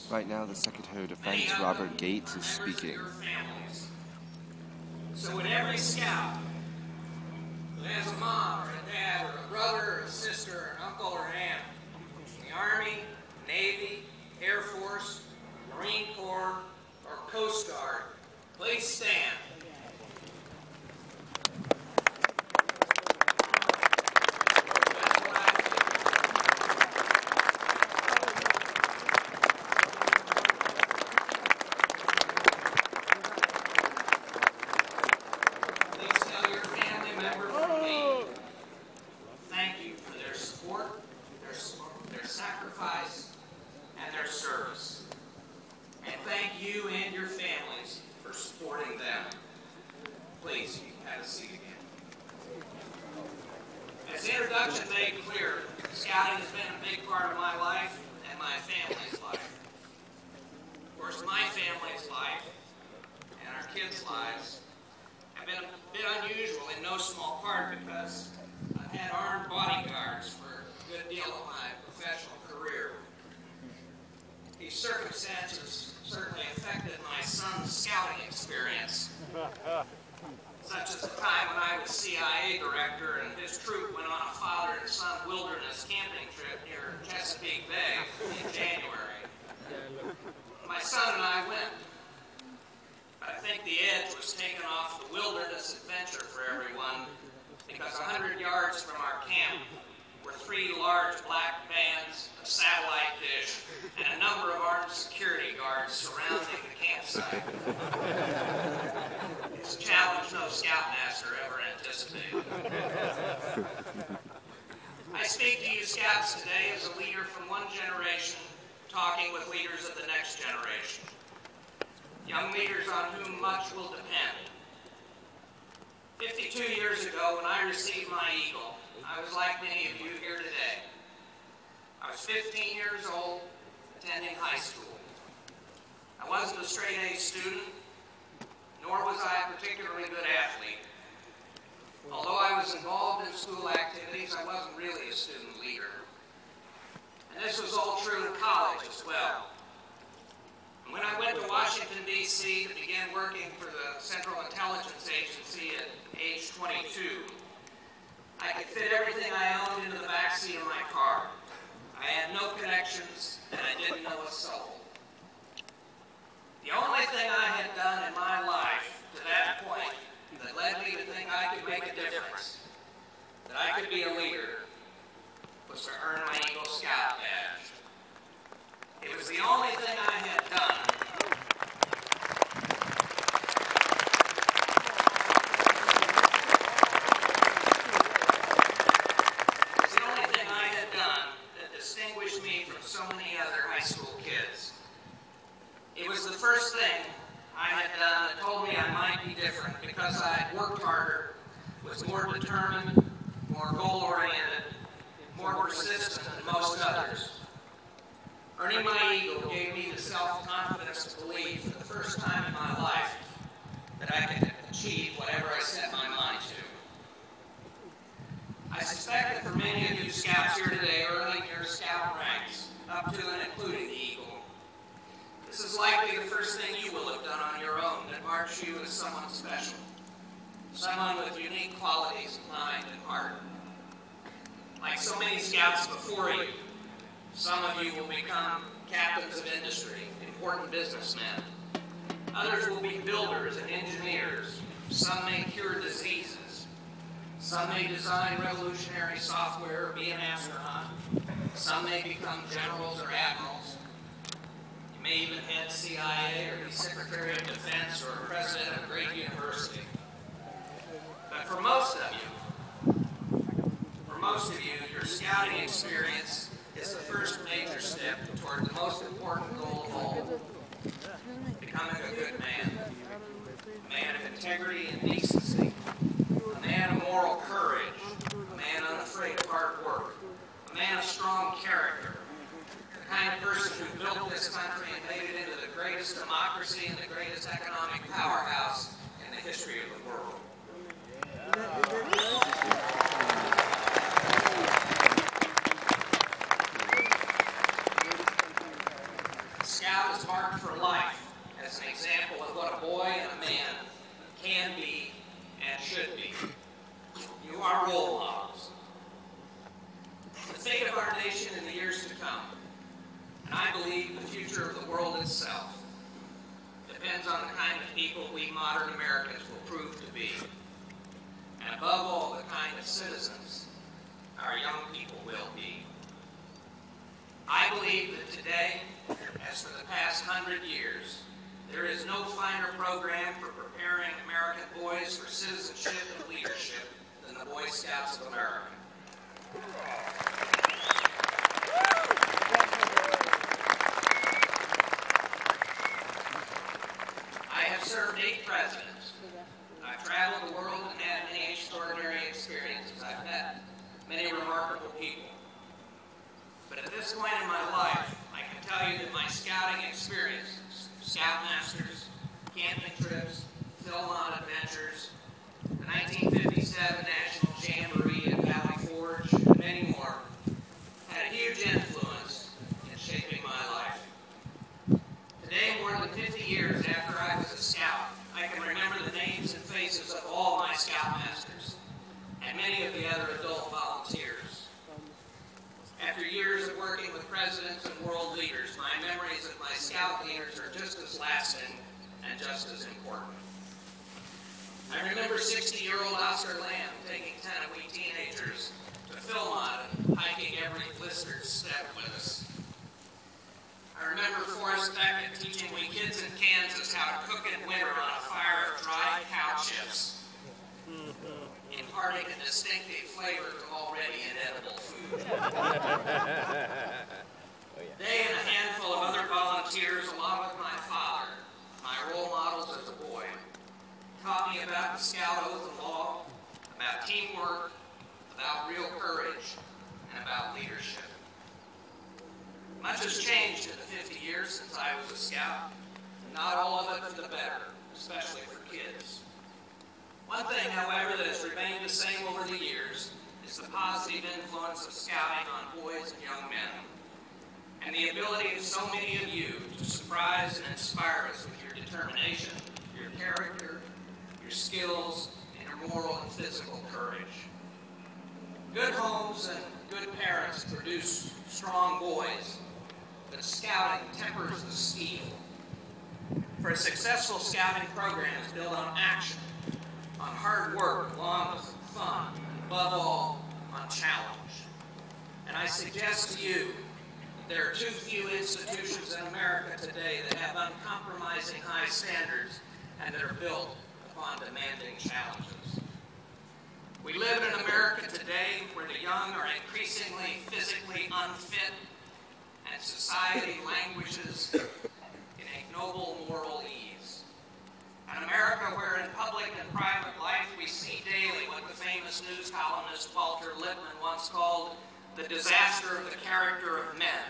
Right now, the Secretary of Defense, Robert Gates, is speaking. So would every scout who has a mom or a dad or a brother or a sister or an uncle or an aunt in the Army, Navy, Air Force, Marine Corps, or Coast Guard, please stand. Please, you can have a seat again. As the introduction made clear, scouting has been a big part of my life and my family's life. Of course, my family's life and our kids' lives have been a bit unusual in no small part because I've had armed bodyguards for a good deal of my professional career. These circumstances certainly affected my son's scouting experience. Such as the time when I was CIA director and his troop went on a father and son wilderness camping trip near Chesapeake Bay in January. My son and I went. I think the edge was taken off the wilderness adventure for everyone because 100 yards from our camp were 3 large black vans, a satellite dish, and a number of armed security guards surrounding the campsite. It's a challenge no scoutmaster ever anticipated. I speak to you scouts today as a leader from one generation talking with leaders of the next generation. Young leaders on whom much will depend. 52 years ago when I received my Eagle, I was like many of you here today. I was 15 years old, attending high school. I wasn't a straight-A student, nor was I a particularly good athlete. Although I was involved in school activities, I wasn't really a student leader. And this was all true in college as well. And when I went to Washington, D.C. to begin working for the Central Intelligence Agency at age 22, I could fit everything I owned into the backseat of my car. I had no connections, and I didn't know a soul. The only thing I had done in my life to that point that led me to think I could make a difference, that I could be a leader, was to earn my Eagle Scout badge. It was the only thing I had done. It was the only thing I had done that distinguished me from so many other high school kids. It was the first thing I had done that told me I might be different because I had worked harder, was more determined, more goal-oriented, more persistent than most others. Earning my Eagle gave me the self-confidence to believe for the first time in my life that I could achieve whatever I set my mind to. I suspect that for many of you scouts here today early in your scout ranks, up to and including the Eagle, this is likely the first thing you will have done on your own that marks you as someone special, someone with unique qualities of mind and heart. Like so many scouts before you, some of you will become captains of industry, important businessmen. Others will be builders and engineers. Some may cure diseases. Some may design revolutionary software or be an astronaut. Some may become generals or admirals. You may even head CIA or be Secretary of Defense or president of a great university. But for most of you, your scouting experience is the first major step toward the most important goal of all, becoming a good man. A man of integrity and decency, a man of moral courage, a man unafraid of hard work, a man of strong character, the kind of person who built this country and made it into the greatest democracy and the greatest economic powerhouse in the history of the world. Scout come. And I believe the future of the world itself depends on the kind of people we modern Americans will prove to be. And above all, the kind of citizens our young people will be. I believe that today, as for the past 100 years, there is no finer program for preparing American boys for citizenship and leadership than the Boy Scouts of America. I have served 8 presidents. I've traveled the world and had many extraordinary experiences. I've met many remarkable people. But at this point in my life, I can tell you that my scouting experiences, Scoutmasters, camping trips, Philmont adventures, the 1957 National Jamboree at Valley Forge, and many more, had a huge influence in shaping my life. Today, more than 50 years after I was a scout, I can remember the names and faces of all my Scoutmasters and many of the other adult volunteers. After years of working with presidents and world leaders, my memories of my scout leaders are just as lasting and just as important. I remember 60-year-old Oscar Lamb taking 10 of we teenagers to Philmont and hiking every blistered step with us. I remember Forrest Beckett teaching we kids in Kansas how to cook in winter on a fire of dried cow chips, imparting a distinctive flavor to already inedible food. They and a handful of other volunteers, along with my father, my role models as a boy, taught me about the Scout Oath and Law, about teamwork, about real courage, and about leadership. Much has changed in the 50 years since I was a scout, and not all of it for the better, especially for kids. One thing, however, that has remained the same over the years is the positive influence of scouting on boys and young men, and the ability of so many of you to surprise and inspire us with your determination, your character, your skills, and your moral and physical courage. Good homes and good parents produce strong boys, but scouting tempers the steel. For a successful scouting program is built on action, on hard work, along with fun, and above all, on challenge. And I suggest to you that there are too few institutions in America today that have uncompromising high standards and that are built upon demanding challenges. We live in an America today where the young are increasingly physically unfit, and society languishes in ignoble moral ease. An America where in public and private life we see daily what the famous news columnist Walter Lippmann once called the disaster of the character of men.